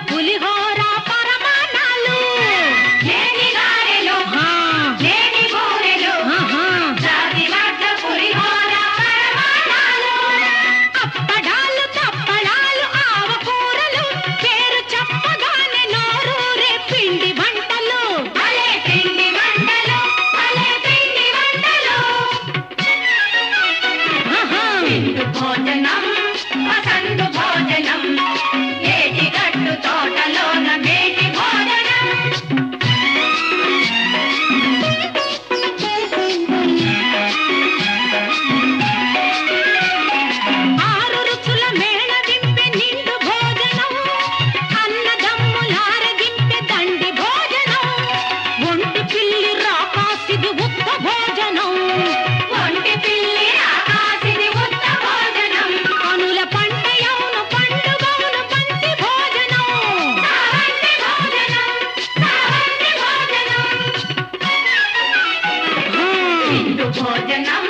పులిహోర పరమాణాలు లేని గారెలు లేని బూరెలు జాతి మధ్య పులిహోర పరమాణాలు అప్పడాలు తప్పడాలు ఆవకూరలు పేరు చెప్పగానే నోరూరే పిండి వంటలు భలే పిండి వంటలు భలే పిండి వంటలు విందు భోజనం వసంత భోజనం ఏటి గట్టు తోటలోన మేటి భోజనం ఆరు రుచుల మేళ దింపె నిండు భోజనం అన్నదమ్ములారగింపె దండి భోజనం ఒంటి పిల్లి రాకాసిది ఉత్త భోజనం ఒంటి పిల్లి రాకాసిది ఉత్త భోజనం కనుల పంటయౌను పండుగౌను పంటి భోజనం సావంటి భోజనం సావంటి భోజనం విందు భోజనం